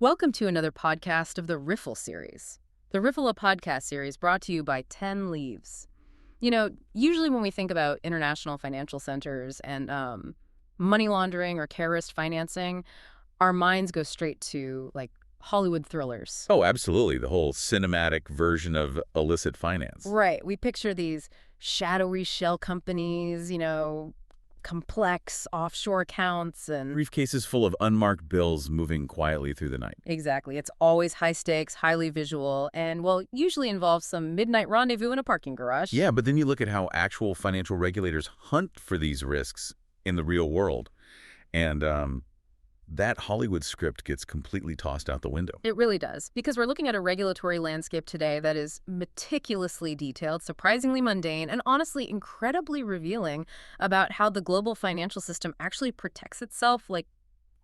Welcome to another podcast of the Riffle series. The Riffle, a podcast series brought to you by 10 Leaves. Usually when we think about international financial centers and money laundering or terrorist financing, our minds go straight to, like, Hollywood thrillers. Oh, absolutely. The whole cinematic version of illicit finance. Right. We picture these shadowy shell companies, complex offshore accounts and... Briefcases full of unmarked bills moving quietly through the night. Exactly. It's always high stakes, highly visual, and, well, usually involves some midnight rendezvous in a parking garage. Yeah, but then you look at how actual financial regulators hunt for these risks in the real world. And that Hollywood script gets completely tossed out the window. It really does, because we're looking at a regulatory landscape today that is meticulously detailed, surprisingly mundane, and honestly incredibly revealing about how the global financial system actually protects itself, like,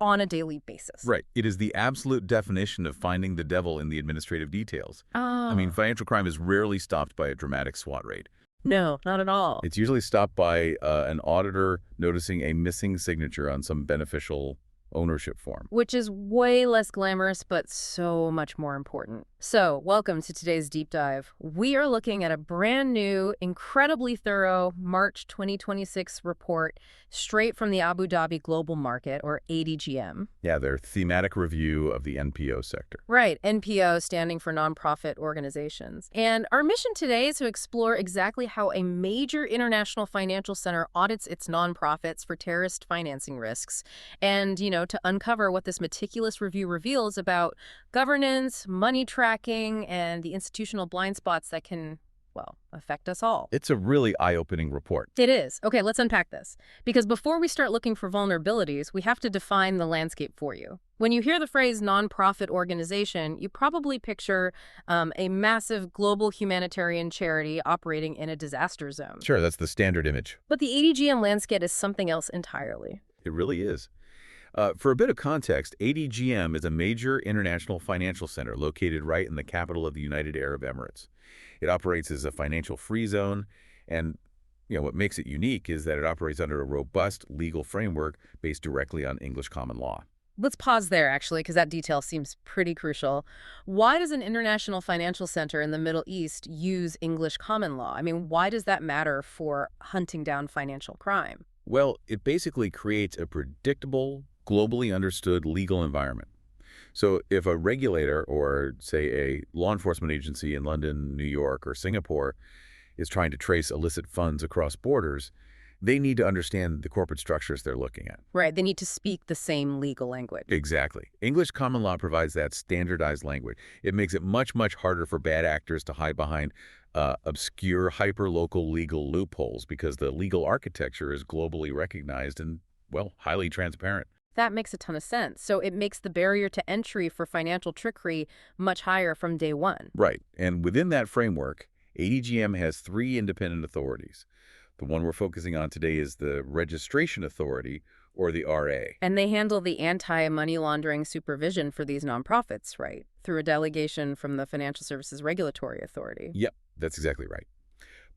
on a daily basis. Right. It is the absolute definition of finding the devil in the administrative details. Oh. I mean, financial crime is rarely stopped by a dramatic SWAT raid. No, not at all. It's usually stopped by an auditor noticing a missing signature on some beneficial ownership form. Which is way less glamorous, but so much more important. So, welcome to today's deep dive. We are looking at a brand new, incredibly thorough March 2026 report straight from the Abu Dhabi Global Market, or ADGM. Yeah, their thematic review of the NPO sector. Right, NPO standing for nonprofit organizations. And our mission today is to explore exactly how a major international financial center audits its nonprofits for terrorist financing risks and, to uncover what this meticulous review reveals about governance, money tracking, and the institutional blind spots that can, well, affect us all. It's a really eye-opening report. It is. Okay, let's unpack this. Because before we start looking for vulnerabilities, we have to define the landscape for you. When you hear the phrase nonprofit organization, you probably picture a massive global humanitarian charity operating in a disaster zone. Sure, that's the standard image. But the ADGM landscape is something else entirely. It really is. For a bit of context, ADGM is a major international financial center located right in the capital of the United Arab Emirates. It operates as a financial free zone, and what makes it unique is that it operates under a robust legal framework based directly on English common law. Let's pause there, actually, because that detail seems pretty crucial. Why does an international financial center in the Middle East use English common law? I mean, why does that matter for hunting down financial crime? Well, it basically creates a predictable, globally understood legal environment. So if a regulator or, say, a law enforcement agency in London, New York, or Singapore is trying to trace illicit funds across borders, they need to understand the corporate structures they're looking at. Right, they need to speak the same legal language. Exactly. English common law provides that standardized language. It makes it much, much harder for bad actors to hide behind obscure, hyper-local legal loopholes because the legal architecture is globally recognized and, well, highly transparent. That makes a ton of sense. So it makes the barrier to entry for financial trickery much higher from day one. Right. And within that framework, ADGM has three independent authorities. The one we're focusing on today is the Registration Authority, or the RA. And they handle the anti-money laundering supervision for these nonprofits, right? Through a delegation from the Financial Services Regulatory Authority. Yep, that's exactly right.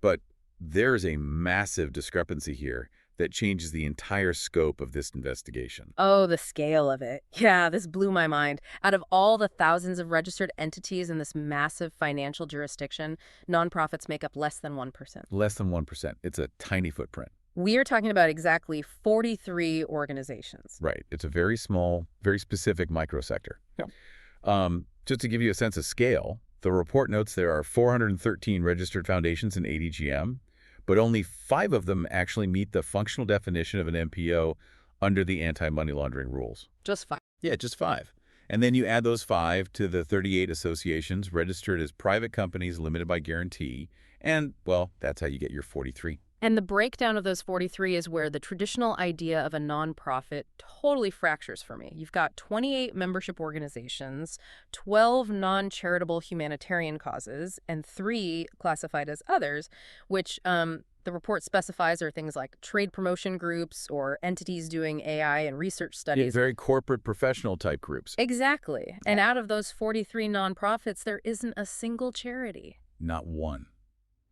But there's a massive discrepancy here that changes the entire scope of this investigation. Oh, the scale of it. Yeah, this blew my mind. Out of all the thousands of registered entities in this massive financial jurisdiction, nonprofits make up less than 1%. Less than 1%. It's a tiny footprint. We are talking about exactly 43 organizations. Right. It's a very small, very specific microsector. Yeah. Just to give you a sense of scale, the report notes there are 413 registered foundations in ADGM, but only 5 of them actually meet the functional definition of an NPO under the anti-money laundering rules. Just 5. Yeah, just 5. And then you add those 5 to the 38 associations registered as private companies limited by guarantee, and, well, that's how you get your 43. And the breakdown of those 43 is where the traditional idea of a nonprofit totally fractures for me. You've got 28 membership organizations, 12 non-charitable humanitarian causes, and 3 classified as others, which the report specifies are things like trade promotion groups or entities doing AI and research studies. Yeah, very corporate professional type groups. Exactly. And out of those 43 nonprofits, there isn't a single charity. Not one.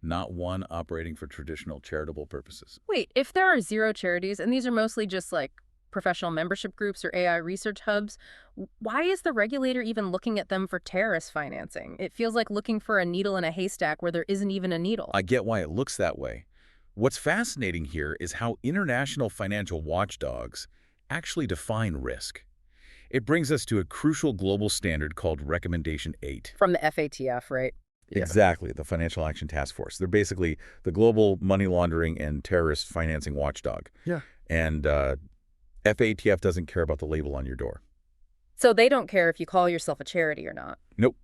Not one operating for traditional charitable purposes. Wait, if there are 0 charities, and these are mostly just like professional membership groups or AI research hubs, why is the regulator even looking at them for terrorist financing? It feels like looking for a needle in a haystack where there isn't even a needle. I get why it looks that way. What's fascinating here is how international financial watchdogs actually define risk. It brings us to a crucial global standard called Recommendation 8. From the FATF, right? Yeah. Exactly, the Financial Action Task Force. They're basically the global money laundering and terrorist financing watchdog. Yeah. And FATF doesn't care about the label on your door. So they don't care if you call yourself a charity or not. Nope.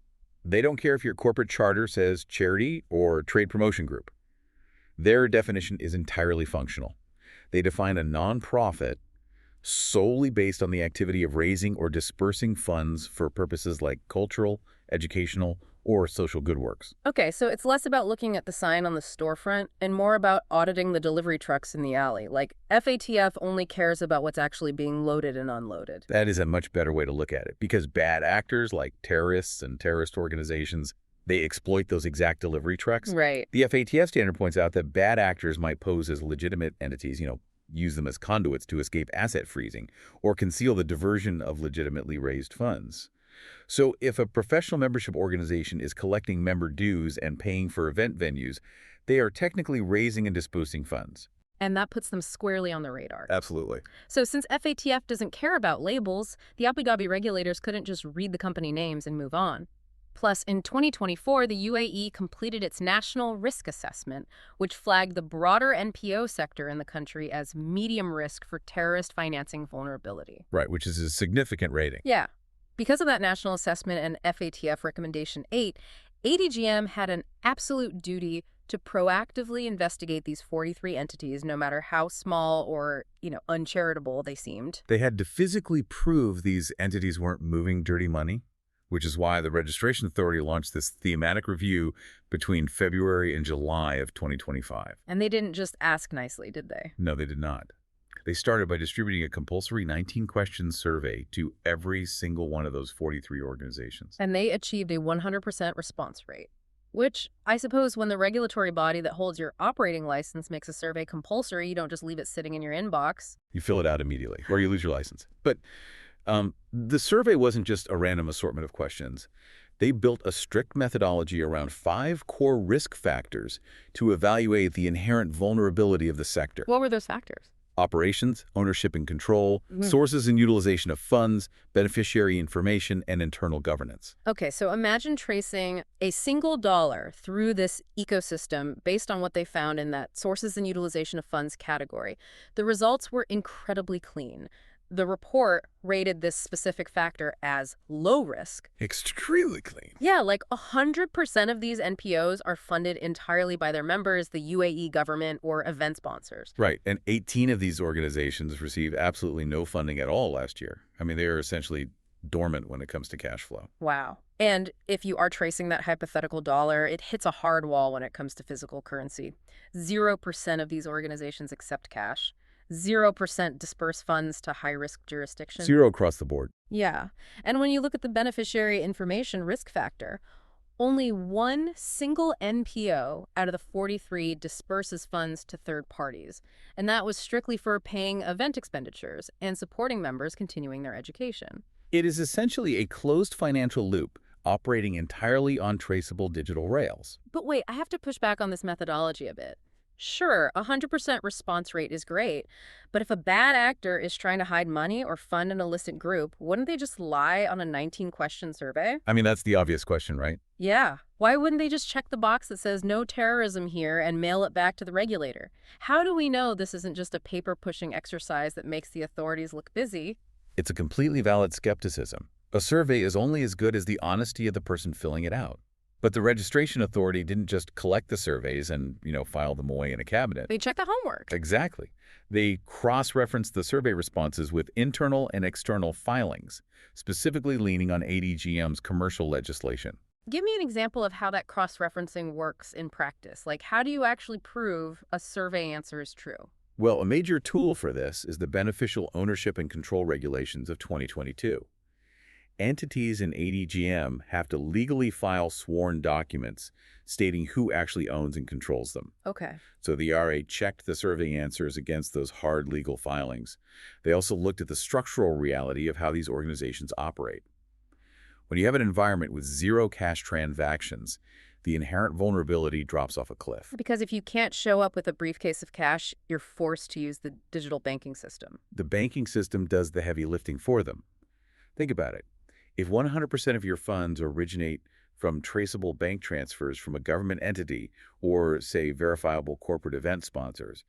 They don't care if your corporate charter says charity or trade promotion group. Their definition is entirely functional. They define a nonprofit solely based on the activity of raising or dispersing funds for purposes like cultural, educational, or social good works. Okay, so it's less about looking at the sign on the storefront and more about auditing the delivery trucks in the alley. Like, FATF only cares about what's actually being loaded and unloaded. That is a much better way to look at it, because bad actors like terrorists and terrorist organizations, they exploit those exact delivery trucks. Right. The FATF standard points out that bad actors might pose as legitimate entities, use them as conduits to escape asset freezing or conceal the diversion of legitimately raised funds. So if a professional membership organization is collecting member dues and paying for event venues, they are technically raising and dispersing funds. And that puts them squarely on the radar. Absolutely. So since FATF doesn't care about labels, the Abu Dhabi regulators couldn't just read the company names and move on. Plus, in 2024, the UAE completed its national risk assessment, which flagged the broader NPO sector in the country as medium risk for terrorist financing vulnerability. Right, which is a significant rating. Yeah. Because of that national assessment and FATF Recommendation 8, ADGM had an absolute duty to proactively investigate these 43 entities, no matter how small or, uncharitable they seemed. They had to physically prove these entities weren't moving dirty money, which is why the Registration Authority launched this thematic review between February and July of 2025. And they didn't just ask nicely, did they? No, they did not. They started by distributing a compulsory 19-question survey to every single one of those 43 organizations. And they achieved a 100% response rate, which I suppose when the regulatory body that holds your operating license makes a survey compulsory, you don't just leave it sitting in your inbox. You fill it out immediately, or you lose your license. But the survey wasn't just a random assortment of questions. They built a strict methodology around 5 core risk factors to evaluate the inherent vulnerability of the sector. What were those factors? Operations, ownership and control, sources and utilization of funds, beneficiary information, and internal governance. Okay, so imagine tracing a single dollar through this ecosystem based on what they found in that sources and utilization of funds category. The results were incredibly clean. The report rated this specific factor as low risk. Extremely clean. Yeah, like 100% of these NPOs are funded entirely by their members, the UAE government, or event sponsors. Right, and 18 of these organizations received absolutely no funding at all last year. I mean, they are essentially dormant when it comes to cash flow. Wow. And if you are tracing that hypothetical dollar, it hits a hard wall when it comes to physical currency. 0% of these organizations accept cash. 0% disperse funds to high-risk jurisdictions. 0 across the board. Yeah. And when you look at the beneficiary information risk factor, only one single NPO out of the 43 disperses funds to third parties. And that was strictly for paying event expenditures and supporting members continuing their education. It is essentially a closed financial loop operating entirely on traceable digital rails. But wait, I have to push back on this methodology a bit. Sure, 100% response rate is great, but if a bad actor is trying to hide money or fund an illicit group, wouldn't they just lie on a 19-question survey? I mean, that's the obvious question, right? Yeah. Why wouldn't they just check the box that says no terrorism here and mail it back to the regulator? How do we know this isn't just a paper-pushing exercise that makes the authorities look busy? It's a completely valid skepticism. A survey is only as good as the honesty of the person filling it out. But the Registration Authority didn't just collect the surveys and, file them away in a cabinet. They checked the homework. Exactly. They cross-referenced the survey responses with internal and external filings, specifically leaning on ADGM's commercial legislation. Give me an example of how that cross-referencing works in practice. Like, how do you actually prove a survey answer is true? Well, a major tool for this is the Beneficial Ownership and Control Regulations of 2022. Entities in ADGM have to legally file sworn documents stating who actually owns and controls them. Okay. So the RA checked the survey answers against those hard legal filings. They also looked at the structural reality of how these organizations operate. When you have an environment with zero cash transactions, the inherent vulnerability drops off a cliff. Because if you can't show up with a briefcase of cash, you're forced to use the digital banking system. The banking system does the heavy lifting for them. Think about it. If 100% of your funds originate from traceable bank transfers from a government entity or, say, verifiable corporate event sponsors,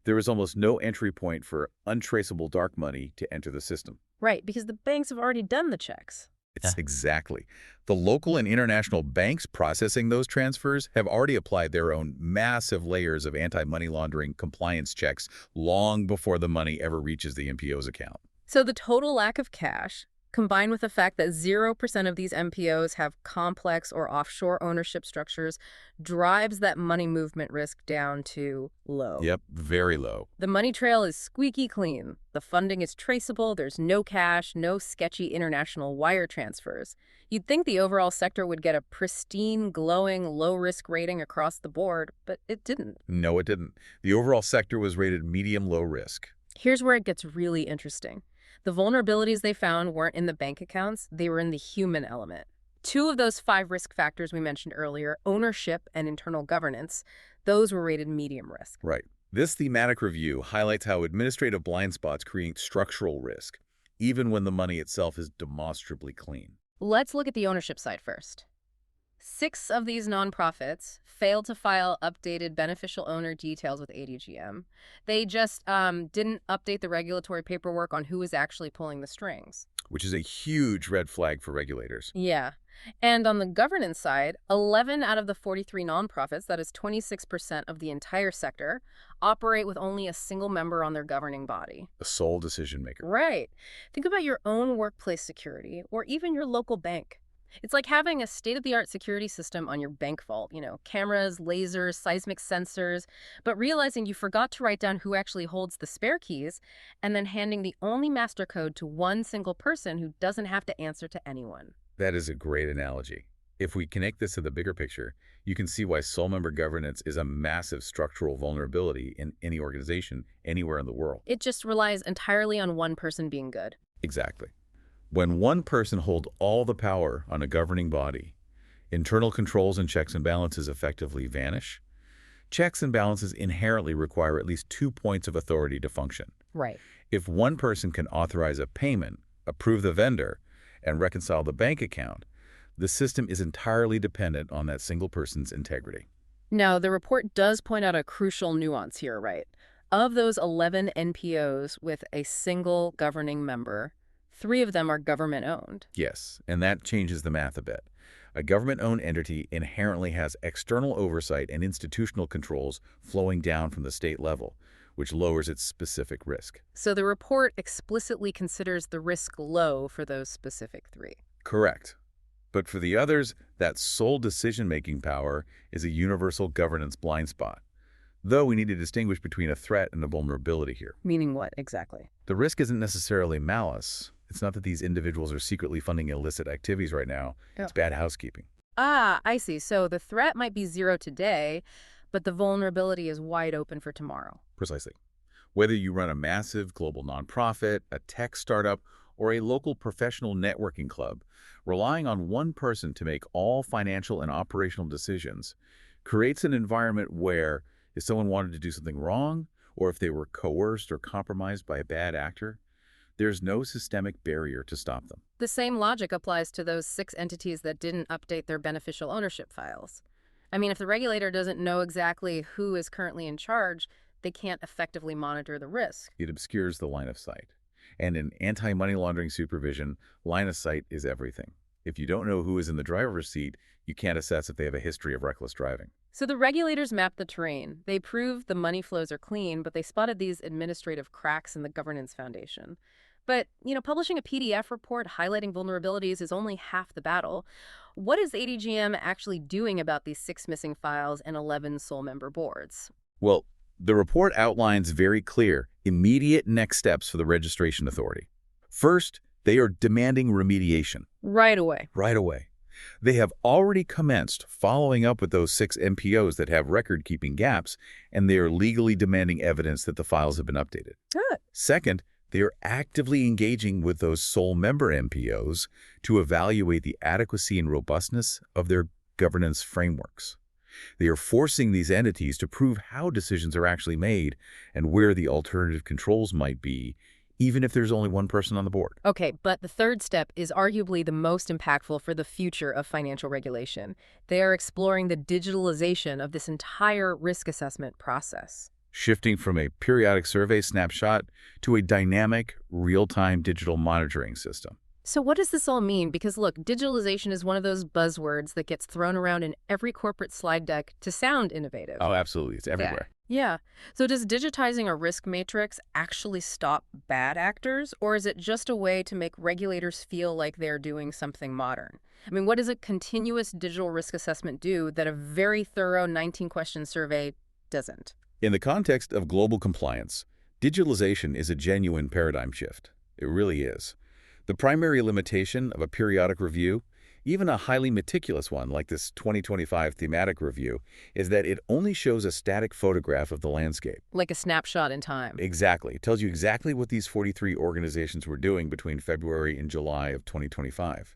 there is almost no entry point for untraceable dark money to enter the system. Right, because the banks have already done the checks. It's exactly. The local and international banks processing those transfers have already applied their own massive layers of anti-money laundering compliance checks long before the money ever reaches the NPO's account. So the total lack of cash, combined with the fact that 0% of these MPOs have complex or offshore ownership structures, drives that money movement risk down to low. Yep, very low. The money trail is squeaky clean. The funding is traceable. There's no cash, no sketchy international wire transfers. You'd think the overall sector would get a pristine, glowing, low-risk rating across the board, but it didn't. No, it didn't. The overall sector was rated medium-low risk. Here's where it gets really interesting. The vulnerabilities they found weren't in the bank accounts, they were in the human element. 2 of those 5 risk factors we mentioned earlier, ownership and internal governance, those were rated medium risk. Right. This thematic review highlights how administrative blind spots create structural risk, even when the money itself is demonstrably clean. Let's look at the ownership side first. 6 of these nonprofits failed to file updated beneficial owner details with ADGM. They just didn't update the regulatory paperwork on who was actually pulling the strings. Which is a huge red flag for regulators. Yeah. And on the governance side, 11 out of the 43 nonprofits, that is 26% of the entire sector, operate with only a single member on their governing body. The sole decision maker. Right. Think about your own workplace security or even your local bank. It's like having a state-of-the-art security system on your bank vault, cameras, lasers, seismic sensors, but realizing you forgot to write down who actually holds the spare keys and then handing the only master code to one single person who doesn't have to answer to anyone. That is a great analogy. If we connect this to the bigger picture, you can see why sole member governance is a massive structural vulnerability in any organization anywhere in the world. It just relies entirely on one person being good. Exactly. When one person holds all the power on a governing body, internal controls and checks and balances effectively vanish. Checks and balances inherently require at least 2 points of authority to function. Right. If one person can authorize a payment, approve the vendor, and reconcile the bank account, the system is entirely dependent on that single person's integrity. Now, the report does point out a crucial nuance here, right? Of those 11 NPOs with a single governing member, 3 of them are government-owned. Yes, and that changes the math a bit. A government-owned entity inherently has external oversight and institutional controls flowing down from the state level, which lowers its specific risk. So the report explicitly considers the risk low for those specific 3. Correct. But for the others, that sole decision-making power is a universal governance blind spot. Though we need to distinguish between a threat and a vulnerability here. Meaning what, exactly? The risk isn't necessarily malice. It's not that these individuals are secretly funding illicit activities right now. Yeah. It's bad housekeeping. Ah, I see. So the threat might be 0 today, but the vulnerability is wide open for tomorrow. Precisely. Whether you run a massive global nonprofit, a tech startup, or a local professional networking club, relying on one person to make all financial and operational decisions creates an environment where if someone wanted to do something wrong, or if they were coerced or compromised by a bad actor, there's no systemic barrier to stop them. The same logic applies to those 6 entities that didn't update their beneficial ownership files. I mean, if the regulator doesn't know exactly who is currently in charge, they can't effectively monitor the risk. It obscures the line of sight. And in anti-money laundering supervision, line of sight is everything. If you don't know who is in the driver's seat, you can't assess if they have a history of reckless driving. So the regulators mapped the terrain. They proved the money flows are clean, but they spotted these administrative cracks in the governance foundation. But, publishing a PDF report highlighting vulnerabilities is only half the battle. What is ADGM actually doing about these 6 missing files and 11 sole member boards? Well, the report outlines very clear, immediate next steps for the Registration Authority. First, they are demanding remediation. Right away. right away. They have already commenced following up with those 6 NPOs that have record-keeping gaps, and they are legally demanding evidence that the files have been updated. Good. Second, they are actively engaging with those sole member NPOs to evaluate the adequacy and robustness of their governance frameworks. They are forcing these entities to prove how decisions are actually made and where the alternative controls might be, even if there's only one person on the board. Okay, but the third step is arguably the most impactful for the future of financial regulation. They are exploring the digitalization of this entire risk assessment process. Shifting from a periodic survey snapshot to a dynamic, real-time digital monitoring system. So what does this all mean? Because look, digitalization is one of those buzzwords that gets thrown around in every corporate slide deck to sound innovative. Oh, absolutely. It's everywhere. Yeah. So does digitizing a risk matrix actually stop bad actors, or is it just a way to make regulators feel like they're doing something modern? I mean, what does a continuous digital risk assessment do that a very thorough 19-question survey doesn't? In the context of global compliance, digitalization is a genuine paradigm shift. It really is. The primary limitation of a periodic review, even a highly meticulous one like this 2025 Thematic review, is that it only shows a static photograph of the landscape. Like a snapshot in time. Exactly. It tells you exactly what these 43 organizations were doing between February and July of 2025.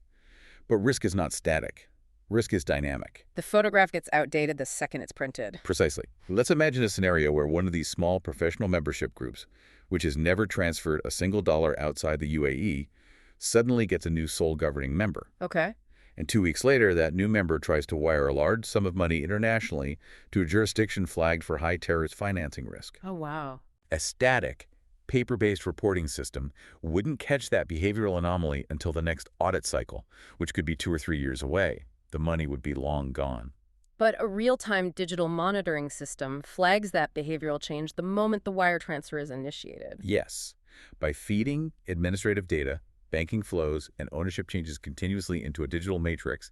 But risk is not static. Risk is dynamic. The photograph gets outdated the second it's printed. Precisely. Let's imagine a scenario where one of these small professional membership groups, which has never transferred a single dollar outside the UAE, suddenly gets a new sole governing member. Okay. And 2 weeks later, that new member tries to wire a large sum of money internationally to a jurisdiction flagged for high terrorist financing risk. Oh, wow. A static, paper-based reporting system wouldn't catch that behavioral anomaly until the next audit cycle, which could be 2 or 3 years away. The money would be long gone. But a real-time digital monitoring system flags that behavioral change the moment the wire transfer is initiated. Yes. By feeding administrative data, banking flows, and ownership changes continuously into a digital matrix,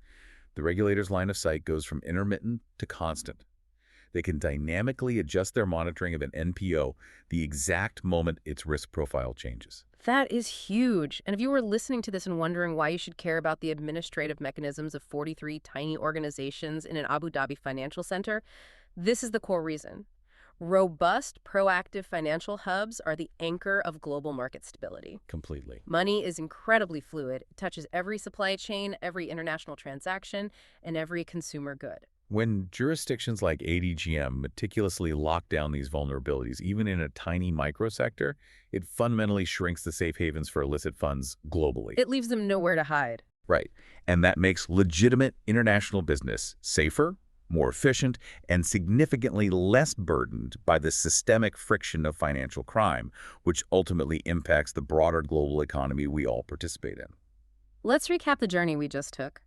the regulator's line of sight goes from intermittent to constant. They can dynamically adjust their monitoring of an NPO the exact moment its risk profile changes. That is huge. And if you were listening to this and wondering why you should care about the administrative mechanisms of 43 tiny organizations in an Abu Dhabi financial center, this is the core reason. Robust, proactive financial hubs are the anchor of global market stability. Completely. Money is incredibly fluid. It touches every supply chain, every international transaction, and every consumer good. When jurisdictions like ADGM meticulously lock down these vulnerabilities, even in a tiny microsector, it fundamentally shrinks the safe havens for illicit funds globally. It leaves them nowhere to hide. Right. And that makes legitimate international business safer, more efficient, and significantly less burdened by the systemic friction of financial crime, which ultimately impacts the broader global economy we all participate in. Let's recap the journey we just took.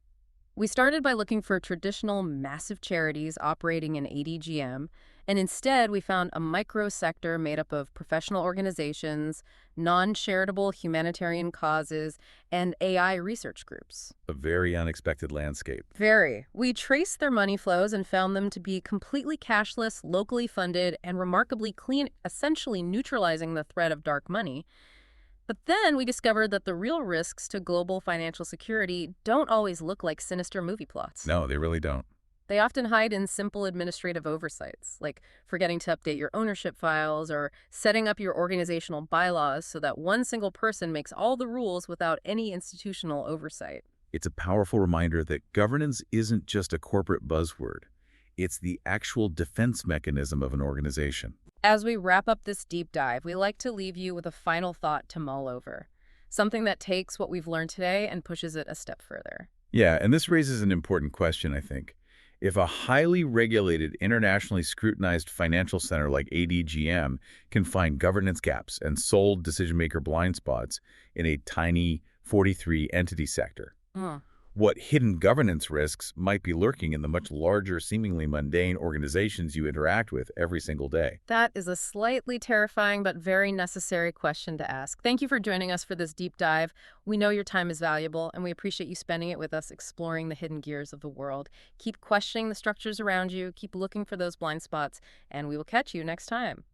We started by looking for traditional massive charities operating in ADGM, and instead we found a microsector made up of professional organizations, non-charitable humanitarian causes, and AI research groups. A very unexpected landscape. Very. We traced their money flows and found them to be completely cashless, locally funded, and remarkably clean, essentially neutralizing the threat of dark money. But then we discovered that the real risks to global financial security don't always look like sinister movie plots. No, they really don't. They often hide in simple administrative oversights, like forgetting to update your ownership files or setting up your organizational bylaws so that one single person makes all the rules without any institutional oversight. It's a powerful reminder that governance isn't just a corporate buzzword. It's the actual defense mechanism of an organization. As we wrap up this deep dive, we like to leave you with a final thought to mull over, something that takes what we've learned today and pushes it a step further. Yeah, and this raises an important question, I think. If a highly regulated, internationally scrutinized financial center like ADGM can find governance gaps and sole decision-maker blind spots in a tiny 43-entity sector, what hidden governance risks might be lurking in the much larger, seemingly mundane organizations you interact with every single day? That is a slightly terrifying but very necessary question to ask. Thank you for joining us for this deep dive. We know your time is valuable, and we appreciate you spending it with us exploring the hidden gears of the world. Keep questioning the structures around you, keep looking for those blind spots, and we will catch you next time.